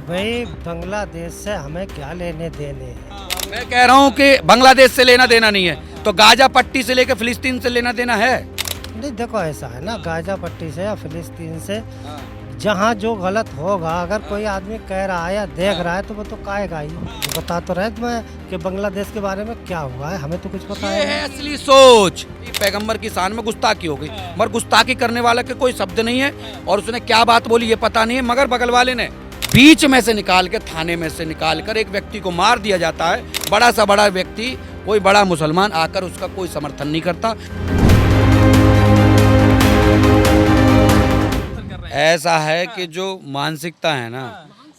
भाई बांग्लादेश से हमें क्या लेने देने हैं। मैं कह रहा हूँ कि बांग्लादेश से लेना देना नहीं है तो गाजा पट्टी से लेकर फिलिस्तीन से लेना देना है। नहीं देखो ऐसा है ना, गाजा पट्टी से या फिलिस्तीन से जहाँ जो गलत होगा, अगर कोई आदमी कह रहा है या देख रहा है तो वो तो कहेगा ही। बता तो रहे तुम्हें कि बांग्लादेश के बारे में क्या हुआ है, हमें तो कुछ पता ये है है असली सोच। पैगंबर की शान में गुस्ताखी हो गई, मगर गुस्ताखी करने वाला के कोई शब्द नहीं है और उसने क्या बात बोली ये पता नहीं है, मगर बगल वाले ने बीच में से निकाल के थाने में से निकाल कर एक व्यक्ति को मार दिया जाता है। बड़ा सा बड़ा व्यक्ति, कोई बड़ा मुसलमान आकर उसका कोई समर्थन नहीं करता। ऐसा है कि जो मानसिकता है ना,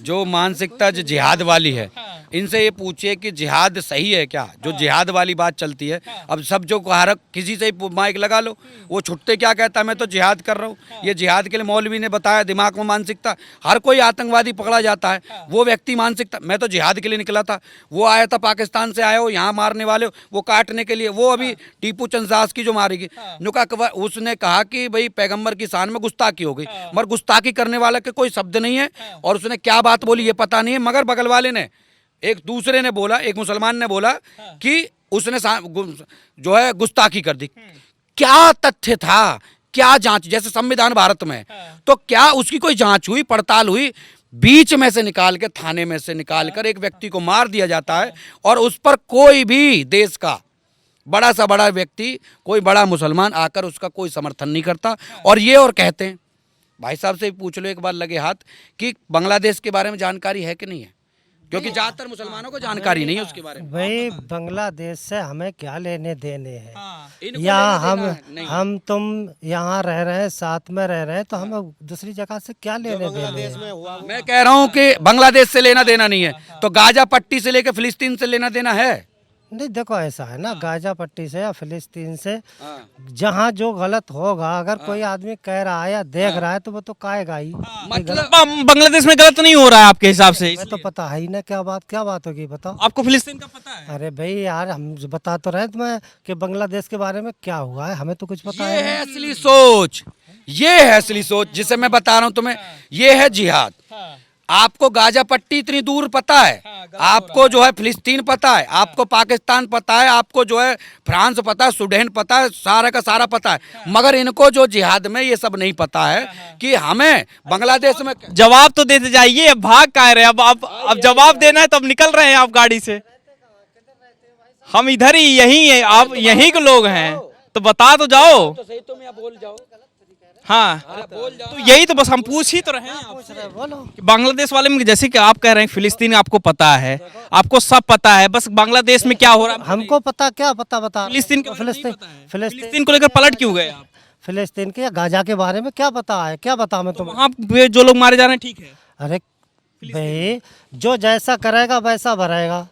जो मानसिकता जो जिहाद वाली है, इनसे ये पूछिए कि जिहाद सही है क्या? जो जिहाद वाली बात चलती है, अब सब जो हर किसी से ही माइक लगा लो, वो छुट्टे क्या कहता है, मैं तो जिहाद कर रहा हूँ। ये जिहाद के लिए मौलवी ने बताया, दिमाग में मानसिकता, हर कोई आतंकवादी पकड़ा जाता है, वो व्यक्ति मानसिकता, मैं तो जिहाद के लिए निकला था, वो आया था पाकिस्तान से आया हो, यहाँ मारने वाले हो, वो काटने के लिए, वो अभी टीपू चंद सास की जो मारेगी नुका, उसने कहा कि भाई पैगंबर की शान में गुस्ताखी हो गई, मगर गुस्ताखी करने वाला के कोई शब्द नहीं है और उसने क्या बात बोली ये पता नहीं है, मगर बगल वाले ने एक दूसरे ने बोला, एक मुसलमान ने बोला कि उसने जो है गुस्ताखी कर दी। क्या तथ्य था, क्या जांच, जैसे संविधान भारत में तो क्या उसकी कोई जांच हुई, पड़ताल हुई? बीच में से निकाल के थाने में से निकाल कर एक व्यक्ति को मार दिया जाता है और उस पर कोई भी देश का बड़ा सा बड़ा व्यक्ति, कोई बड़ा मुसलमान आकर उसका कोई समर्थन नहीं करता। और ये और कहते हैं, भाई साहब से पूछ लो एक बार लगे हाथ कि बांग्लादेश के बारे में जानकारी है कि नहीं है, क्योंकि ज्यादातर मुसलमानों को जानकारी नहीं है उसके बारे में। भाई बांग्लादेश से हमें क्या लेने देने हैं। इनको या लेना देना नहीं। हम तुम यहाँ रह रहे हैं, साथ में रह रहे हैं, तो हमें दूसरी जगह से क्या लेने देने हैं। मैं कह रहा हूँ कि बांग्लादेश से लेना देना नहीं है तो गाजा पट्टी से लेकर फिलिस्तीन से लेना देना है। नहीं देखो ऐसा है ना, गाजा पट्टी से या फिलिस्तीन से जहाँ जो गलत होगा, अगर कोई आदमी कह रहा है या देख रहा है तो वो तो कहेगा ही। मतलब बांग्लादेश में गलत नहीं हो रहा है आपके हिसाब से? हमें तो पता है ही ना क्या बात होगी, बताओ। आपको फिलिस्तीन का पता है? अरे भाई यार, हम बता तो रहे तुम्हें कि बांग्लादेश के बारे में क्या हुआ है, हमें तो कुछ पता ये है। है असली सोच, ये है असली सोच जिसे मैं बता रहा हूँ तुम्हें। ये है जिहाद। आपको गाजा पट्टी इतनी दूर पता है, आपको जो है फिलिस्तीन पता है, आपको पाकिस्तान पता है, आपको जो है फ्रांस पता है, स्वीडन पता है, सारा का सारा पता है, मगर इनको जो जिहाद में ये सब नहीं पता है कि हमें बांग्लादेश में। जवाब तो देते जाइए, अब भाग का रहे, अब जवाब देना है तो अब निकल रहे हैं आप गाड़ी से। हम इधर ही यही है, आप यहीं के लोग हैं तो बता तो जाओ। तो सही, तुम यहाँ बोल जाओ। हाँ तो यही तो बस हम पूछ ही तो रहे हैं आपसे। बोलो। कि बांग्लादेश वाले में जैसे कि आप कह रहे हैं फिलिस्तीन आपको पता है, आपको सब पता है, बस बांग्लादेश में क्या हो रहा है हमको पता, क्या पता बता। फिलिस्तीन के फिलिस्तीन फिलिस्तीन को लेकर पलट क्यों गए आप? फिलिस्तीन के या गाजा के बारे में क्या पता है, क्या बता मैं तुम्हें। वहाँ पे जो लोग मारे जा रहे हैं ठीक है, अरे भाई, जो जैसा करेगा वैसा भरेगा,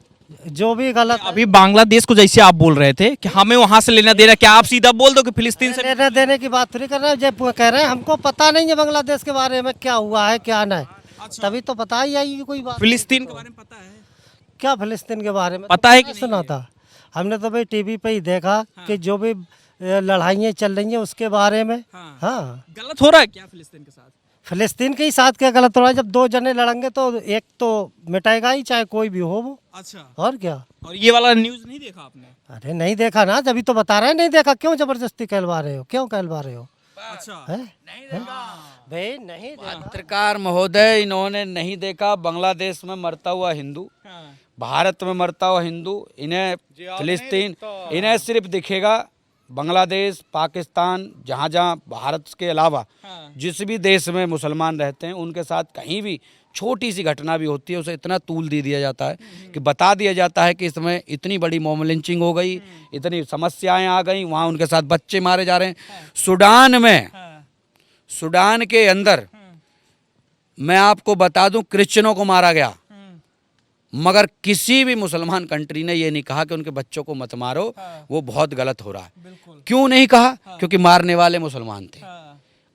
जो भी गलत। अभी बांग्लादेश को जैसे आप बोल रहे थे कि हमें वहां से लेना देना, क्या आप सीधा बोल दो कि फिलिस्तीन से? लेने देने की बात थोड़ी कर रहे हैं, जब कह रहे हैं हमको पता नहीं है बांग्लादेश के बारे में क्या हुआ है क्या नहीं, तभी तो पता ही आई कोई बात। फिलिस्तीन के बारे में पता है? क्या फिलिस्तीन के बारे में पता है कि सुना था? हमने तो भाई टीवी पे ही देखा कि जो भी लड़ाइयाँ चल रही हैं उसके बारे में। हाँ, गलत हो रहा है क्या फिलिस्तीन के साथ? फिलिस्तीन के ही साथ क्या गलत हो रहा है? जब दो जने लड़ेंगे तो एक तो मिटाएगा ही, चाहे कोई भी हो वो। अच्छा, और क्या? और ये वाला न्यूज नहीं देखा आपने? अरे नहीं देखा ना, जब तो बता रहे हैं नहीं देखा, क्यों जबरदस्ती कहलवा रहे हो, क्यों कहलवा रहे हो? अच्छा, है? भाई नहीं देखा। पत्रकार महोदय, इन्होंने नहीं देखा। बांग्लादेश में मरता हुआ हिंदू, भारत में मरता हुआ हिंदू, इन्हें फिलिस्तीन, इन्हें सिर्फ दिखेगा बांग्लादेश, पाकिस्तान, जहाँ जहाँ भारत के अलावा जिस भी देश में मुसलमान रहते हैं उनके साथ कहीं भी छोटी सी घटना भी होती है उसे इतना तूल दे दिया जाता है कि बता दिया जाता है कि इसमें इतनी बड़ी मॉब लिंचिंग हो गई, इतनी समस्याएं आ गई, वहाँ उनके साथ बच्चे मारे जा रहे हैं। सूडान के अंदर मैं आपको बता दूं क्रिश्चियनों को मारा गया, मगर किसी भी मुसलमान कंट्री ने ये नहीं कहा कि उनके बच्चों को मत मारो, वो बहुत गलत हो रहा है। क्यों नहीं कहा? क्योंकि मारने वाले मुसलमान थे।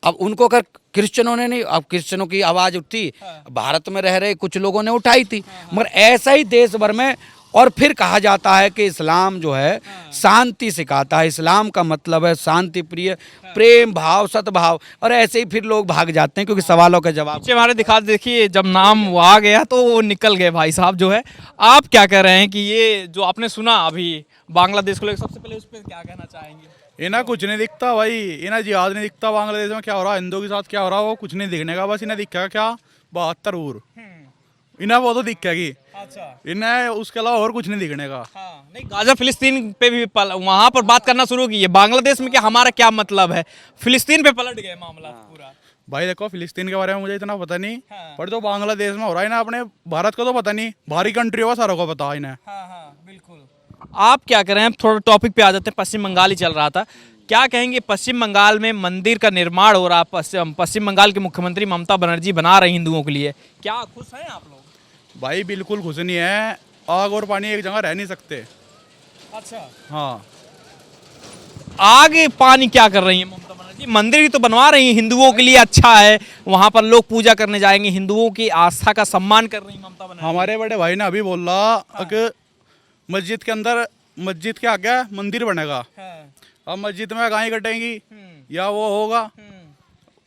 अब उनको अगर क्रिश्चियनों ने नहीं, अब क्रिश्चियनों की आवाज़ उठती, भारत में रह रहे कुछ लोगों ने उठाई थी, मगर ऐसा ही देश भर में और फिर कहा जाता है कि इस्लाम जो है शांति सिखाता है, इस्लाम का मतलब है शांति प्रिय, प्रेम भाव, सद्भाव, और ऐसे ही फिर लोग भाग जाते हैं क्योंकि सवालों के जवाब। पीछे हमारे दिखा देखिए, जब नाम वो आ गया तो वो निकल गए भाई साहब जो है। आप क्या कह रहे हैं कि ये जो आपने सुना अभी बांग्लादेश को लेकर, सबसे पहले उस पर क्या कहना चाहेंगे? इन्हें कुछ नहीं दिखता भाई, इन्हें जिहाद नहीं दिखता बांग्लादेश में क्या हो रहा है, हिंदुओं के साथ क्या हो रहा है, वो कुछ नहीं दिखने का। बस इन्हें दिखेगा क्या 72 ऊर, इन्हें वो तो दिखेगी, अच्छा। इन्हें उसके अलावा और कुछ नहीं दिखने का। हाँ, नहीं गाजा फिलिस्तीन पे भी वहां पर बात करना शुरू की है। बांग्लादेश में क्या हमारा क्या मतलब है, फिलिस्तीन पे पलट गए मामला पूरा। भाई देखो, फिलिस्तीन के बारे में मुझे इतना पता नहीं, हाँ। पर जो बांग्लादेश में हो रहा है ना, अपने भारत को तो पता नहीं, बाहरी कंट्री होगा सारों को पता है इन्हें। हाँ हाँ बिल्कुल। आप क्या करें, हम थोड़ा टॉपिक पे आ जाते हैं। पश्चिम बंगाल ही चल रहा था, क्या कहेंगे पश्चिम बंगाल में मंदिर का निर्माण हो रहा, पश्चिम बंगाल के मुख्यमंत्री ममता बनर्जी बना रही हिंदुओं के लिए, क्या खुश हैं आप लोग? भाई बिल्कुल खुश नहीं है, आग और पानी एक जगह रह नहीं सकते। अच्छा, हाँ, आग पानी क्या कर रही है ममता बनर्जी? मंदिर ही तो बनवा रही है, हिंदुओं के लिए अच्छा है, वहां पर लोग पूजा करने जाएंगे, हिंदुओं की आस्था का सम्मान कर रही है ममता बनर्जी। हमारे बड़े भाई ने अभी बोला कि मस्जिद के अंदर, मस्जिद के आगे मंदिर बनेगा। अब मस्जिद में गायें कटेंगी या वो होगा,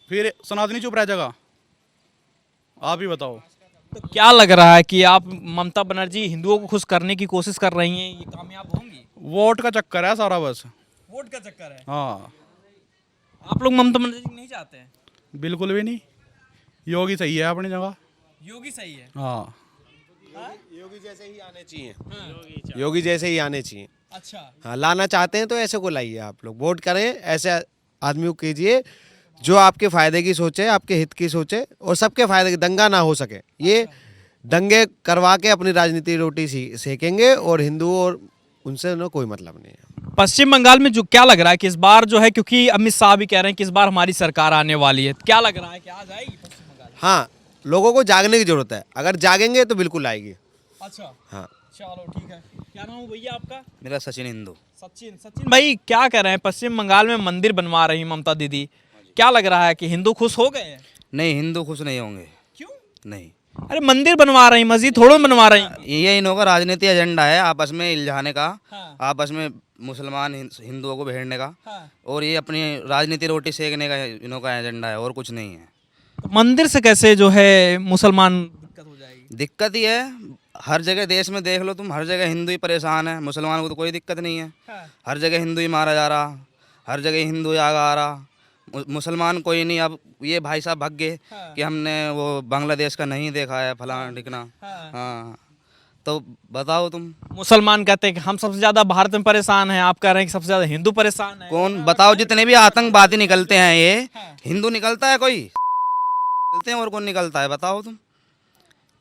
फिर सनातनी चुप रह जाएगा। आप ही बताओ। तो क्या लग रहा है कि आप ममता बनर्जी हिंदुओं को खुश करने की कोशिश कर रही हैं, ये कामयाब होंगी? वोट का चक्कर है सारा, बस वोट का चक्कर है। हाँ, आप लोग ममता बनर्जी को नहीं चाहते हैं? बिल्कुल भी नहीं, योगी सही है अपनी जगह। योगी सही है। हाँ, योगी जैसे ही आने चाहिए, योगी जैसे ही आने चाहिए। अच्छा, हाँ, लाना चाहते हैं तो ऐसे को लाइए, आप लोग वोट करें, ऐसे आदमी को कीजिए जो आपके फायदे की सोचे, आपके हित की सोचे और सबके फायदे की, दंगा ना हो सके। ये दंगे करवा के अपनी राजनीति रोटी सेकेंगे और हिंदुओं और उनसे ना कोई मतलब नहीं है। पश्चिम बंगाल में जो क्या लग रहा है कि इस बार जो है, क्योंकि अमित शाह भी कह रहे हैं कि इस बार हमारी सरकार आने वाली है, क्या लग रहा है कि आ जाएगी पश्चिम बंगाल? हाँ, लोगों को जागने की जरूरत है, अगर जागेंगे तो बिल्कुल आएगी। अच्छा, हाँ, चलो ठीक है। क्या नाम है भैया आपका? मेरा सचिन हिंदू। सचिन भाई, क्या कह रहे हैं, पश्चिम बंगाल में मंदिर बनवा रही ममता दीदी, क्या लग रहा है कि हिंदू खुश हो गए हैं? नहीं, हिंदू खुश नहीं होंगे। क्यों? नहीं, अरे मंदिर बनवा रही, मस्जिद थोड़ा बनवा रही। ये इन्हों का राजनीति एजेंडा है, आपस में इल्झाने का, हाँ। आपस में मुसलमान हिंदुओं को भेड़ने का, हाँ। और ये अपनी राजनीति रोटी सेकने का इन्हों का एजेंडा है, और कुछ नहीं है। तो मंदिर से कैसे जो है मुसलमान दिक्कत हो जाएगी? दिक्कत ही है, हर जगह देश में देख लो तुम, हर जगह हिंदू ही परेशान है, मुसलमान को तो कोई दिक्कत नहीं है। हाँ। हर जगह हिंदू ही मारा जा रहा, हर जगह हिंदू ही आगा आ रहा, मुसलमान कोई नहीं। अब ये भाई साहब भाग गए हाँ। कि हमने वो बांग्लादेश का नहीं देखा है, फलाना ढिकना। हाँ। हाँ, तो बताओ तुम। मुसलमान कहते हैं कि हम सबसे ज्यादा भारत में परेशान हैं, आप कह रहे हैं कि सबसे ज्यादा हिंदू परेशान है। कौन बताओ, जितने भी आतंकवादी निकलते हैं ये हाँ। हिंदू निकलता है कोई? निकलते हैं और कौन निकलता है बताओ तुम?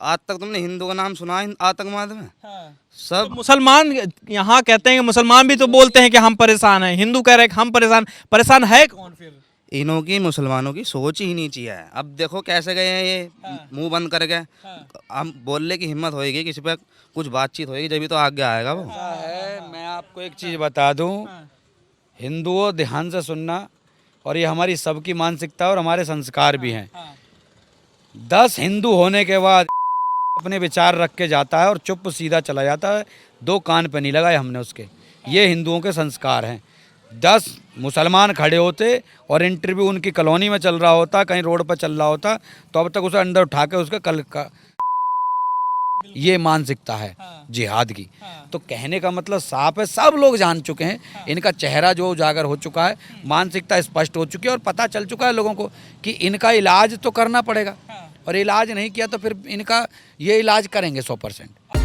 आज तक तुमने हिंदू का नाम सुना है आतंकवाद में? हाँ। सब तो मुसलमान यहाँ कहते हैं कि मुसलमान भी तो बोलते हैं कि हम परेशान हैं, हिंदू कह रहे हैं कि हम परेशान है कौन फिर? इन्हों की, मुसलमानों की सोच ही नीची है। अब देखो कैसे गए हैं ये, मुंह बंद कर गए। हम बोलने की हिम्मत होएगी, किसी पे कुछ बातचीत होएगी जब भी तो आगे आएगा वो। है, मैं आपको एक चीज़ बता दूं, हिंदुओं ध्यान से सुनना, और ये हमारी सबकी मानसिकता और हमारे संस्कार भी हैं। 10 हिंदू होने के बाद अपने विचार रख के जाता है और चुप सीधा चला जाता है, 2 कान पे नहीं लगाए हमने उसके। ये हिंदुओं के संस्कार हैं। 10 मुसलमान खड़े होते और इंटरव्यू उनकी कॉलोनी में चल रहा होता, कहीं रोड पर चल रहा होता, तो अब तक उसे अंदर उठा के उसका कल का, ये मानसिकता है जिहाद की। तो कहने का मतलब साफ है, सब लोग जान चुके हैं, इनका चेहरा जो उजागर हो चुका है, मानसिकता स्पष्ट हो चुकी है, और पता चल चुका है लोगों को कि इनका इलाज तो करना पड़ेगा, और इलाज नहीं किया तो फिर इनका ये इलाज करेंगे 100%।